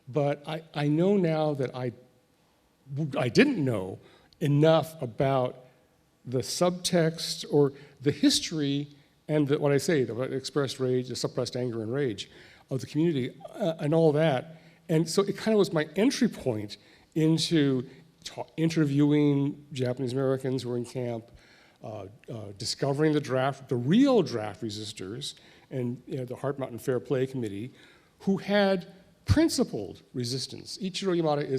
Speaker 3: But I know now that I didn't know enough about the subtext or the history and what I say, the expressed rage, the suppressed anger and rage of the community and all that. And so it kind of was my entry point into interviewing Japanese Americans who were in camp, discovering the real draft resistors, and the Heart Mountain Fair Play Committee, who had principled resistance. Ichiro Yamada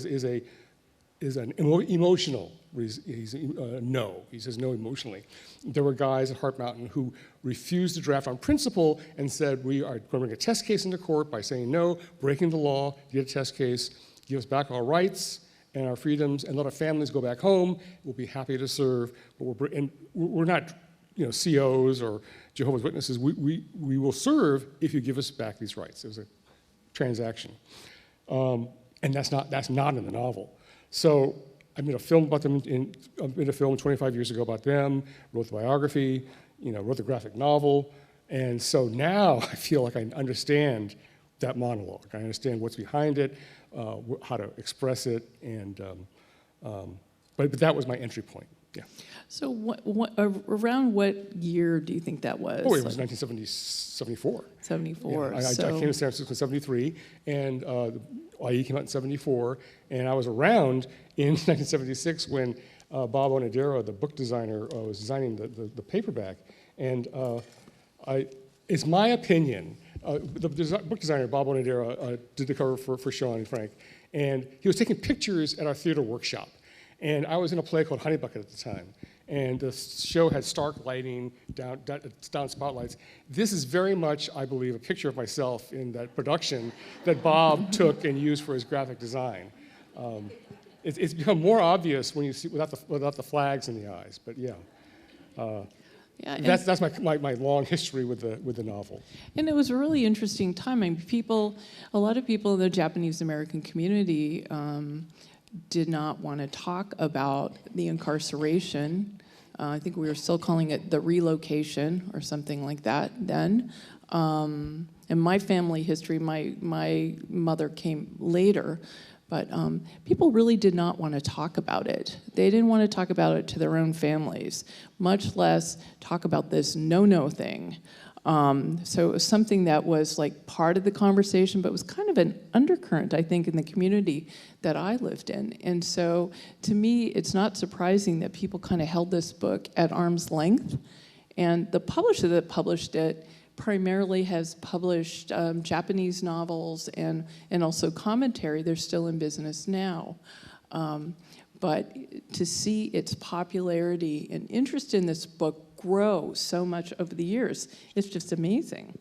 Speaker 3: is an emotional. No. He says no emotionally. There were guys at Heart Mountain who refused to draft on principle and said, we are going to bring a test case into court by saying no, breaking the law, get a test case, give us back our rights and our freedoms, and let our families go back home. We'll be happy to serve. But we're not COs or Jehovah's Witnesses. We will serve if you give us back these rights. It was a transaction. And that's not in the novel. So I made a film about them. I made a film 25 years ago about them. Wrote the biography. Wrote the graphic novel. And so now I feel like I understand that monologue. I understand what's behind it, how to express it, and but that was my entry point. Yeah.
Speaker 2: So around what year do you think that was?
Speaker 3: Oh, it was 1974.
Speaker 2: 74.
Speaker 3: Yeah, I came to San Francisco in 73, and IE came out in 74, and I was around in 1976 when Bob Onodera, the book designer, was designing the paperback. And it's my opinion, the book designer, Bob Onodera, did the cover for Shawn and Frank, and he was taking pictures at our theater workshop. And I was in a play called Honey Bucket at the time. And the show had stark lighting, down spotlights. This is very much, I believe, a picture of myself in that production that Bob took and used for his graphic design. It's become more obvious when you see without the flags in the eyes, but yeah. That's my long history with the novel.
Speaker 2: And it was a really interesting time. I mean, a lot of people in the Japanese American community did not want to talk about the incarceration. I think we were still calling it the relocation or something like that then. In my family history, my mother came later, but people really did not want to talk about it. They didn't want to talk about it to their own families, much less talk about this no-no thing. So it was something that was like part of the conversation, but was kind of an undercurrent, I think, in the community that I lived in. And so to me, it's not surprising that people kind of held this book at arm's length. And the publisher that published it primarily has published Japanese novels and also commentary. They're still in business now. But to see its popularity and interest in this book grow so much over the years, it's just amazing.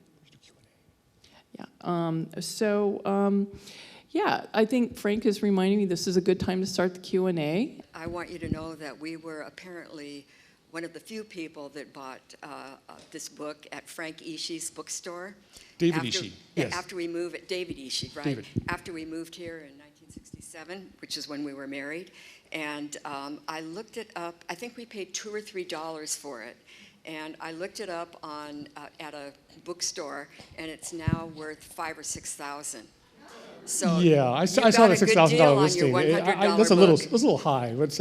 Speaker 2: Yeah. I think Frank is reminding me this is a good time to start the Q&A.
Speaker 5: I want you to know that we were apparently one of the few people that bought this book at Frank Ishii's bookstore.
Speaker 3: David Ishii, yes.
Speaker 5: After we moved, David Ishii, right? David. After we moved here in 1967, which is when we were married. And I looked it up. I think we paid $2 or $3 for it. And I looked it up at a bookstore, and it's now worth $5,000 or $6,000. So
Speaker 3: yeah, I saw the $6,000 listing. That's a little high, but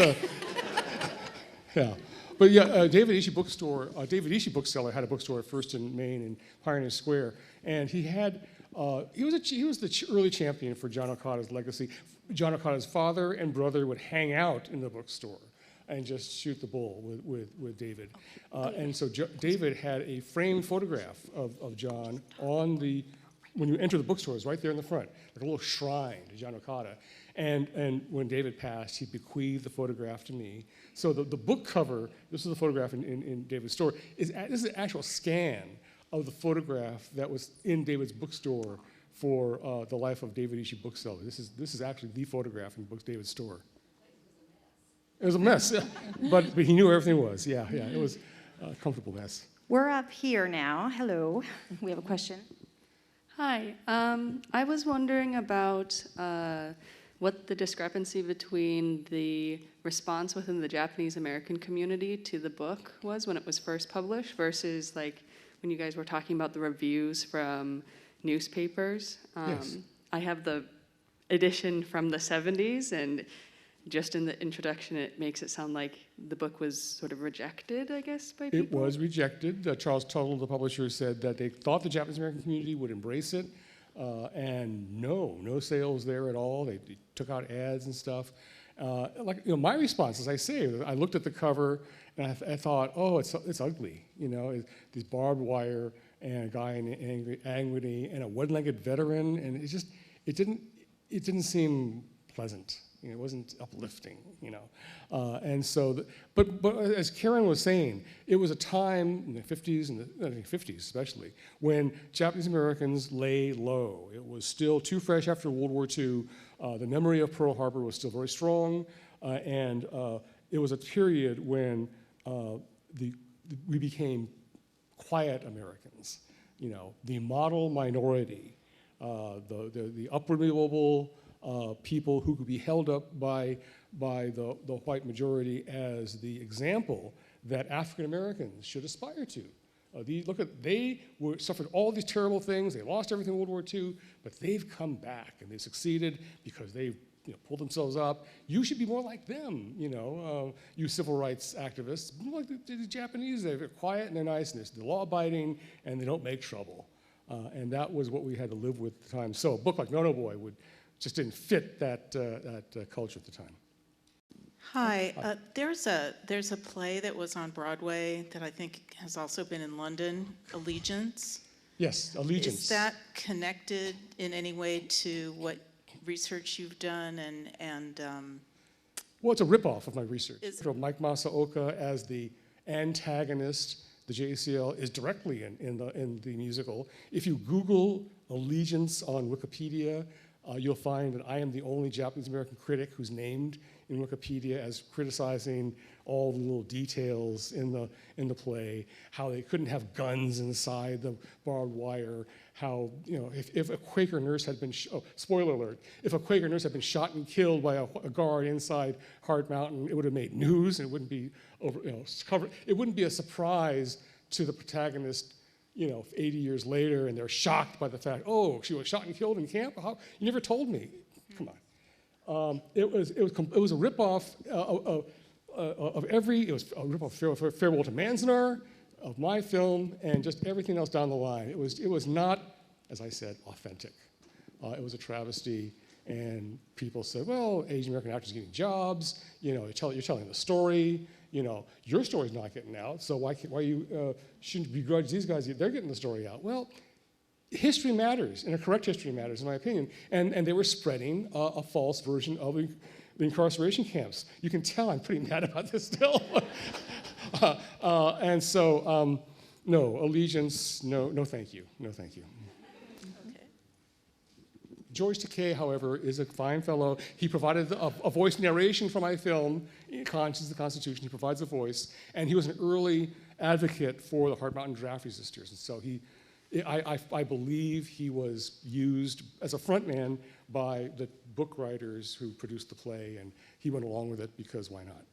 Speaker 3: yeah. But yeah, David Ishii Bookseller had a bookstore at First and Main in Pioneer Square, and he was the early champion for John Okada's legacy. John Okada's father and brother would hang out in the bookstore and just shoot the bull with David. And so David had a framed photograph of John when you enter the bookstore, it's right there in the front, like a little shrine to John Okada. And when David passed, he bequeathed the photograph to me. So the book cover, this is the photograph in David's store, this is an actual scan of the photograph that was in David's bookstore for the life of David Ishii Bookseller. This is actually the photograph in David's store. It was a mess, yeah. but he knew everything was. Yeah, it was a comfortable mess.
Speaker 1: We're up here now. Hello. We have a question.
Speaker 6: Hi. I was wondering about what the discrepancy between the response within the Japanese American community to the book was when it was first published versus like when you guys were talking about the reviews from newspapers.
Speaker 3: Yes.
Speaker 6: I have the edition from the 70s, and just in the introduction, it makes it sound like the book was sort of rejected, I guess, by people.
Speaker 3: It was rejected. Charles Tuttle, the publisher, said that they thought the Japanese American community would embrace it, and no sales there at all. They took out ads and stuff. My response, as I say, I looked at the cover and I thought, oh, it's ugly. This barbed wire and a guy in angrity and a one-legged veteran, and it didn't seem pleasant. It wasn't uplifting, and so, but as Karen was saying, it was a time in the 50s, I think 50s especially, when Japanese Americans lay low. It was still too fresh after World War II. The memory of Pearl Harbor was still very strong, and it was a period when we became quiet Americans. The model minority, the upwardly mobile. People who could be held up by the white majority as the example that African Americans should aspire to. They suffered all these terrible things. They lost everything in World War II, but they've come back and they succeeded because they've pulled themselves up. You should be more like them, you civil rights activists. Like the Japanese, they're quiet and they're nice and they're law-abiding and they don't make trouble. And that was what we had to live with at the time. So a book like No No Boy just didn't fit that culture at the time.
Speaker 7: Hi, there's a play that was on Broadway that I think has also been in London, Allegiance.
Speaker 3: Yes, Allegiance.
Speaker 7: Is that connected in any way to what research you've done and
Speaker 3: Well, it's a ripoff of my research. Mike Masaoka as the antagonist. The JCL is directly in the musical. If you Google Allegiance on Wikipedia, you'll find that I am the only Japanese American critic who's named in Wikipedia as criticizing all the little details in the play, how they couldn't have guns inside the barbed wire, how if a Quaker nurse had been spoiler alert, if a Quaker nurse had been shot and killed by a guard inside Hart Mountain, it would have made news and it wouldn't be covered. It wouldn't be a surprise to the protagonist 80 years later, and they're shocked by the fact, oh, she was shot and killed in camp? How? You never told me. Come on. It was a ripoff of every. It was a ripoff of Farewell to Manzanar, of my film, and just everything else down the line. It was not, as I said, authentic. It was a travesty, and people said, well, Asian American actors getting jobs. You're telling the story. Your story's not getting out, so why you shouldn't begrudge these guys? They're getting the story out. Well, history matters, and a correct history matters, in my opinion. And they were spreading a false version of the incarceration camps. You can tell I'm pretty mad about this still. And so, no, Allegiance, no thank you, no thank you. George Takei, however, is a fine fellow. He provided a voice narration for my film, Conscience of the Constitution. He provides a voice, and he was an early advocate for the Hart Mountain Draft Resisters. And so I believe he was used as a frontman by the book writers who produced the play, and he went along with it because why not?